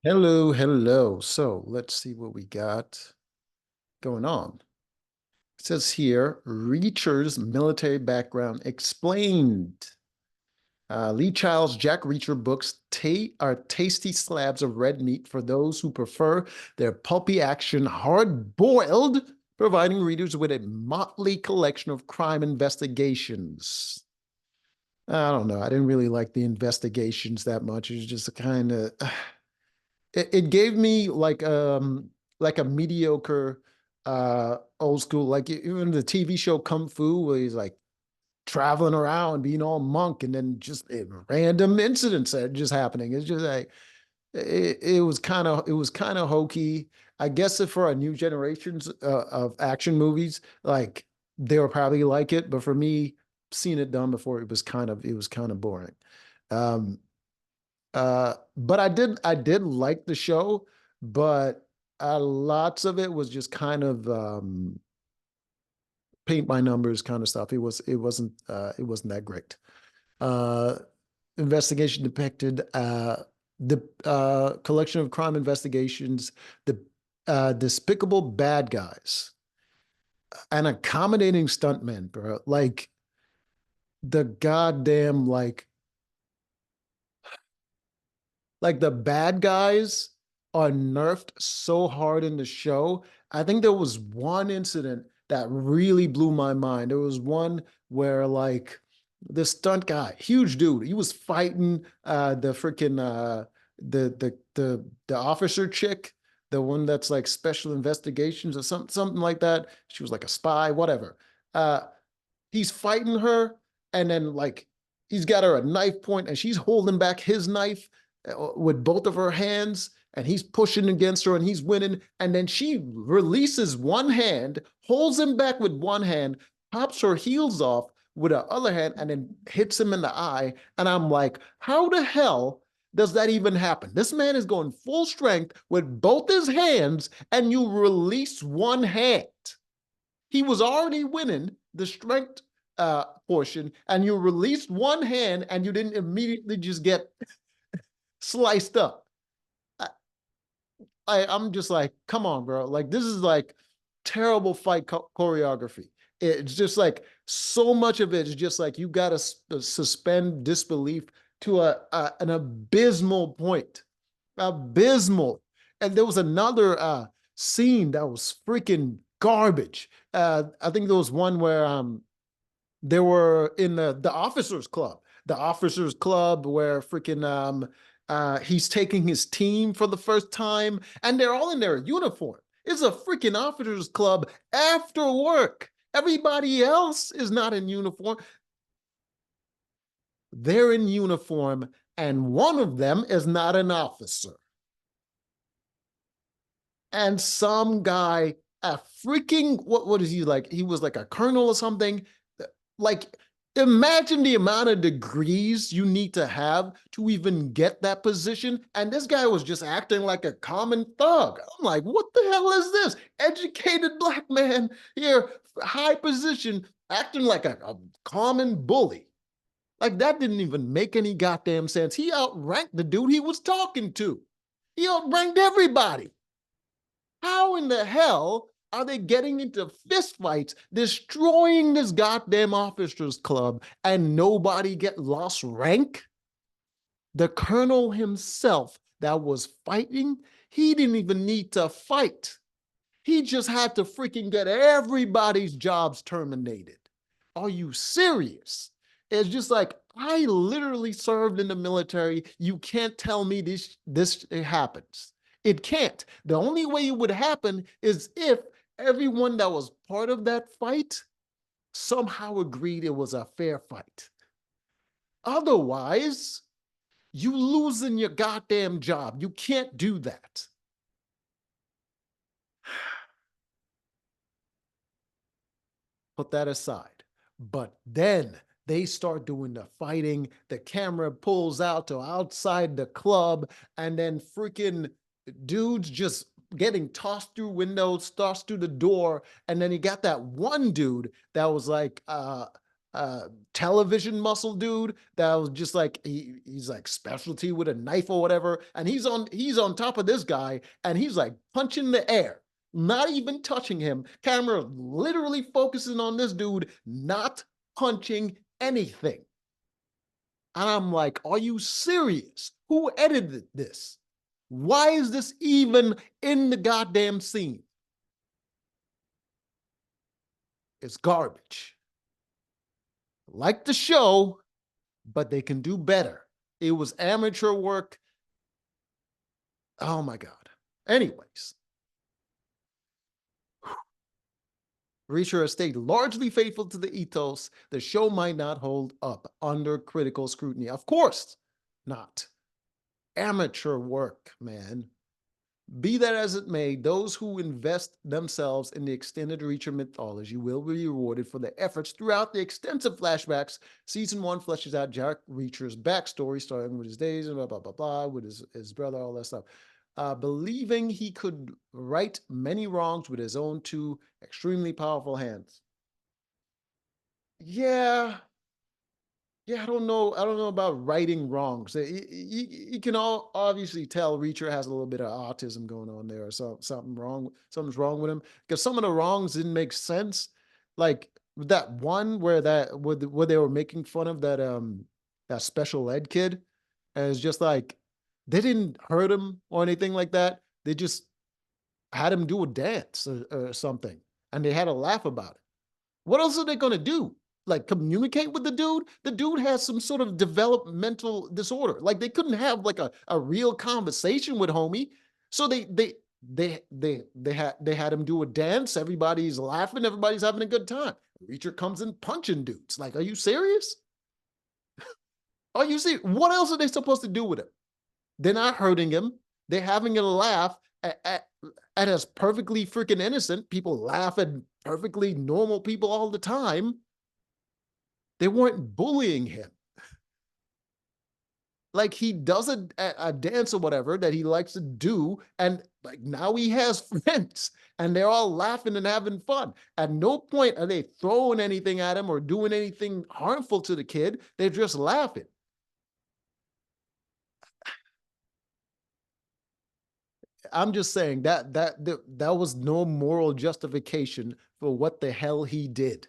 Hello, hello. So let's see what we got going on. It says here, Reacher's military background explained. Lee Child's Jack Reacher books are tasty slabs of red meat for those who prefer their pulpy action hard-boiled, providing readers with a motley collection of crime investigations. I don't know. I didn't really like the investigations that much. It was just kind of it gave me like a mediocre old school, like even the TV show Kung Fu, where he's like traveling around being all monk, and then just random incidents that are just happening. It's just like it was kind of hokey. I guess if for a new generations of action movies, like they were probably like it, but for me, seeing it done before, it was kind of boring. Um, but I did like the show, but lots of it was just kind of paint by numbers kind of stuff. It wasn't that great. Uh, Investigation depicted the collection of crime investigations, the despicable bad guys, and accommodating stuntmen, bro. Like the goddamn like the bad guys are nerfed so hard in the show. I think there was one incident that really blew my mind. There was one where like the stunt guy, huge dude, he was fighting the freaking the officer chick, the one that's like special investigations or something like that. She was like a spy, whatever. Uh he's fighting her, and then like he's got her a knife point and she's holding back his knife with both of her hands, and he's pushing against her and he's winning, and then she releases one hand, holds him back with one hand, pops her heels off with her other hand, and then hits him in the eye. And I'm like, how the hell does that even happen? This man is going full strength with both his hands, and you release one hand. He was already winning the strength portion, and you released one hand, and you didn't immediately just get sliced up. I'm just like, come on, bro. Like, this is like terrible fight choreography. It's just like so much of it is just like you got to suspend disbelief to an abysmal point. Abysmal. And there was another scene that was freaking garbage. I think there was one where they were in the officers club. The officers club where freaking he's taking his team for the first time, and they're all in their uniform. It's a freaking officers club after work. Everybody else is not in uniform. They're in uniform, and one of them is not an officer. And some guy, a freaking what is he like? He was like a colonel or something. Like, imagine the amount of degrees you need to have to even get that position. And this guy was just acting like a common thug. I'm like, what the hell is this? Educated black man here, high position, acting like a common bully. Like, that didn't even make any goddamn sense. He outranked the dude he was talking to. He outranked everybody. How in the hell are they getting into fistfights, destroying this goddamn officers club, and nobody get lost rank? The colonel himself that was fighting, he didn't even need to fight. He just had to freaking get everybody's jobs terminated. Are you serious? It's just like, I literally served in the military. You can't tell me this happens. It can't. The only way it would happen is if everyone that was part of that fight somehow agreed it was a fair fight. Otherwise, you losing your goddamn job. You can't do that. Put that aside. But then they start doing the fighting. The camera pulls out to outside the club, and then freaking dudes just getting tossed through windows, tossed through the door. And then you got that one dude that was like uh television muscle dude that was just like he's like specialty with a knife or whatever, and he's on top of this guy, and he's like punching the air, not even touching him. Camera literally focusing on this dude, not punching anything. And I'm like, are you serious? Who edited this? Why is this even in the goddamn scene? It's garbage. Like the show, but they can do better. It was amateur work. Oh my God. Anyways, Reacher has stayed largely faithful to the ethos. The show might not hold up under critical scrutiny. Of course not. Amateur work, man. Be that as it may, those who invest themselves in the extended Reacher mythology will be rewarded for their efforts throughout the extensive flashbacks. Season 1 fleshes out Jack Reacher's backstory, starting with his days and blah, blah, blah, blah, with his brother, all that stuff. Believing he could right many wrongs with his own two extremely powerful hands. Yeah, yeah, I don't know. I don't know about righting wrongs. You can all obviously tell Reacher has a little bit of autism going on there, or something wrong. Something's wrong with him because some of the wrongs didn't make sense. Like that one where they were making fun of that special ed kid, and it's just like they didn't hurt him or anything like that. They just had him do a dance or something, and they had a laugh about it. What else are they going to do? Like communicate with the dude? The dude has some sort of developmental disorder. Like they couldn't have like a real conversation with homie. So they had him do a dance. Everybody's laughing. Everybody's having a good time. Reacher comes in punching dudes. Like, are you serious? Are you serious? What else are they supposed to do with him? They're not hurting him. They're having a laugh at us perfectly freaking innocent. People laugh at perfectly normal people all the time. They weren't bullying him. Like he does a dance or whatever that he likes to do, and like now he has friends, and they're all laughing and having fun. At no point are they throwing anything at him or doing anything harmful to the kid. They're just laughing. I'm just saying that was no moral justification for what the hell he did.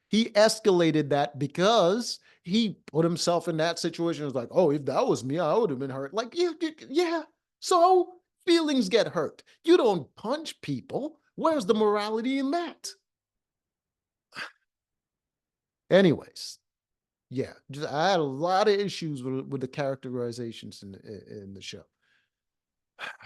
He escalated that because he put himself in that situation. It was like, oh, if that was me, I would have been hurt. Like, yeah. So feelings get hurt. You don't punch people. Where's the morality in that? Anyways, yeah, I had a lot of issues with the characterizations in the show.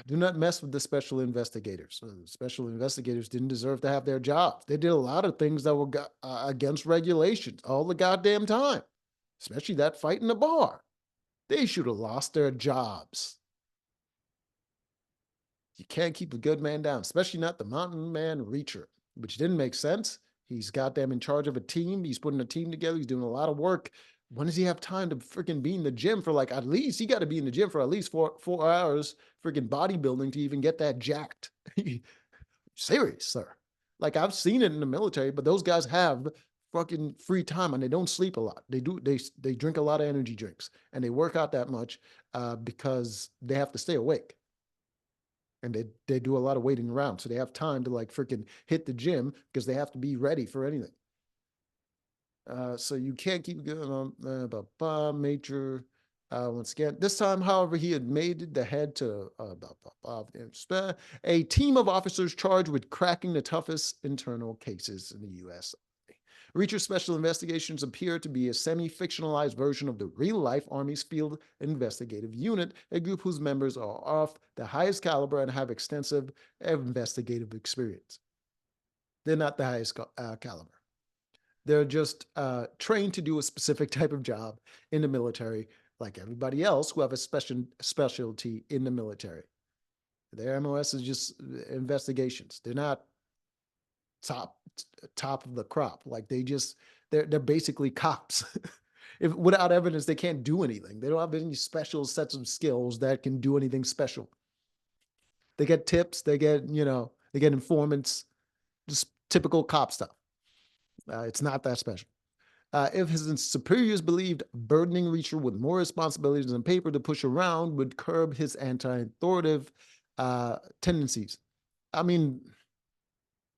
Do not mess with the special investigators. Special investigators didn't deserve to have their jobs. They did a lot of things that were against regulations all the goddamn time, especially that fight in the bar. They should have lost their jobs. You can't keep a good man down, especially not the mountain man Reacher, which didn't make sense. He's goddamn in charge of a team. He's putting a team together. He's doing a lot of work. When does he have time to freaking be in the gym for like at least he got to be in the gym for at least 4 hours freaking bodybuilding to even get that jacked? Serious, sir. Like I've seen it in the military, but those guys have fucking free time and they don't sleep a lot. They drink a lot of energy drinks and they work out that much because they have to stay awake and they do a lot of waiting around, so they have time to like freaking hit the gym because they have to be ready for anything. So you can't keep going on about major. Once again, this time, however, he had made the head to a team of officers charged with cracking the toughest internal cases in the U.S. Reacher Special Investigations appear to be a semi-fictionalized version of the real-life Army's Field Investigative Unit, a group whose members are of the highest caliber and have extensive investigative experience. They're not the highest caliber. They're just trained to do a specific type of job in the military, like everybody else who have a specialty in the military. Their MOS is just investigations. They're not top top of the crop. Like they're basically cops. If without evidence, they can't do anything. They don't have any special sets of skills that can do anything special. They get tips. They get informants. Just typical cop stuff. It's not that special. If his superiors believed burdening Reacher with more responsibilities and paper to push around would curb his anti-authoritative tendencies. I mean,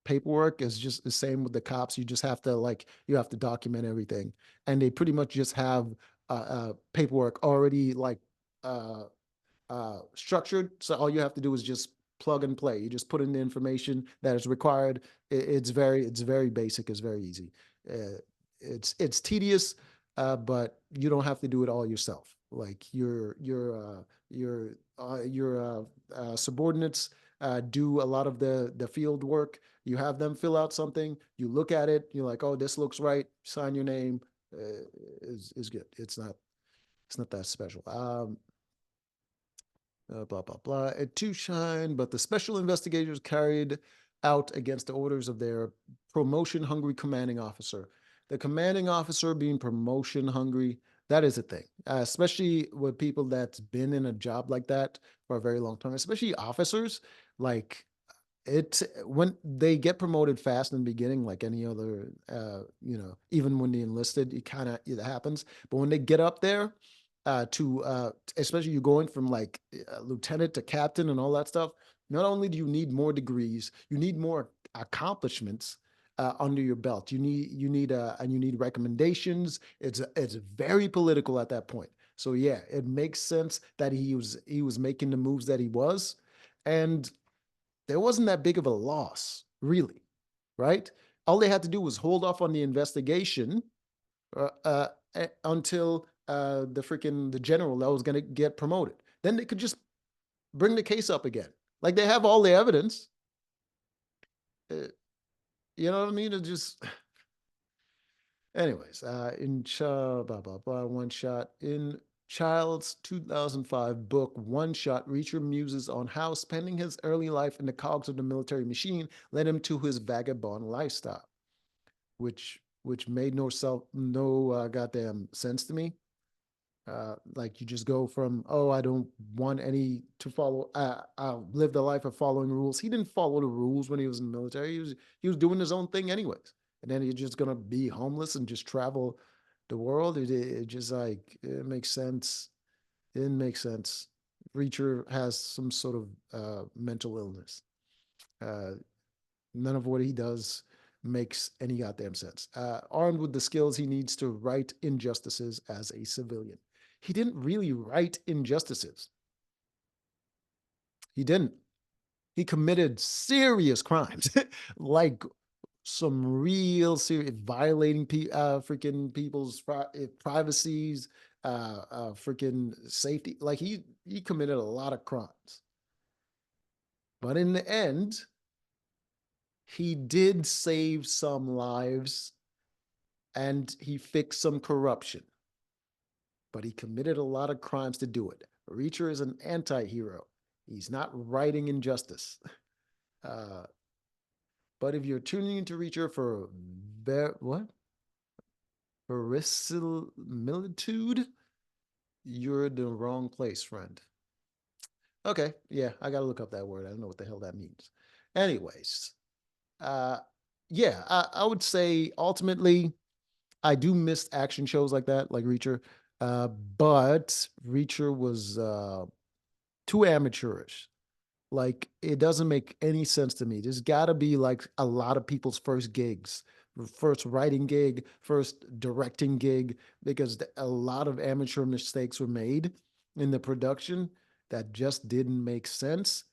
paperwork is just the same with the cops. You just have to you have to document everything, and they pretty much just have paperwork already uh, structured. So all you have to do is just plug and play. You just put in the information that is required. It's very basic. It's very easy. It's tedious, but you don't have to do it all yourself. Like your subordinates do a lot of the field work. You have them fill out something. You look at it. You're like, oh, this looks right. Sign your name. Is good. It's not that special. Blah, blah, blah. It too shine, but the special investigators carried out against the orders of their promotion hungry commanding officer. The commanding officer being promotion hungry, that is a thing, especially with people that's been in a job like that for a very long time, especially officers. Like it when they get promoted fast in the beginning, like any other, even when they enlisted, it happens. But when they get up there, to especially you going from like lieutenant to captain and all that stuff. Not only do you need more degrees, you need more accomplishments under your belt. You need recommendations. It's very political at that point. So yeah, it makes sense that he was making the moves that he was, and there wasn't that big of a loss, really, right? All they had to do was hold off on the investigation until the general that was going to get promoted. Then they could just bring the case up again. Like they have all the evidence. Uh, you know what I mean? It just, anyways. Blah blah blah. One shot in Child's 2005 book, One Shot, Reacher muses on how spending his early life in the cogs of the military machine led him to his vagabond lifestyle, which made no goddamn sense to me. Like you just go from, oh, I don't want any to follow. I'll live the life of following rules. He didn't follow the rules when he was in the military. He was doing his own thing anyways. And then he's just gonna be homeless and just travel the world. It just like it makes sense. It didn't make sense. Reacher has some sort of mental illness. Uh, None of what he does makes any goddamn sense. Armed with the skills he needs to right injustices as a civilian. He didn't really right injustices. He didn't. He committed serious crimes, like some real serious violating freaking people's privacies, freaking safety. Like he committed a lot of crimes, but in the end, he did save some lives and he fixed some corruption, but he committed a lot of crimes to do it. Reacher is an anti-hero. He's not righting injustice. Uh, but if you're tuning into Reacher for what? Verisimilitude, you're in the wrong place, friend. Okay, yeah, I gotta look up that word. I don't know what the hell that means. Anyways, uh, yeah, I would say ultimately I do miss action shows like that, like Reacher. But Reacher was too amateurish. Like it doesn't make any sense to me. There's got to be like a lot of people's first gigs, first writing gig, first directing gig, because a lot of amateur mistakes were made in the production that just didn't make sense.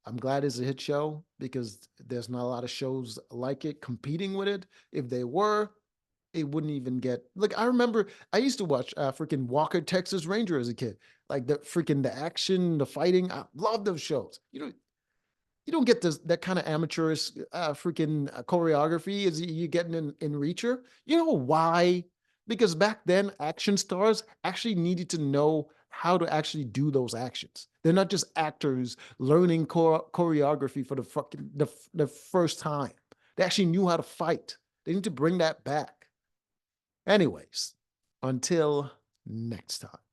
I'm glad it's a hit show because there's not a lot of shows like it competing with it. If they were, it wouldn't even get like I remember I used to watch freaking Walker Texas Ranger as a kid. Like the action, the fighting. I love those shows. You don't get that kind of amateurish freaking choreography as you getting in Reacher. You know why? Because back then, action stars actually needed to know how to actually do those actions. They're not just actors learning choreography for the first time. They actually knew how to fight. They need to bring that back. Anyways, until next time.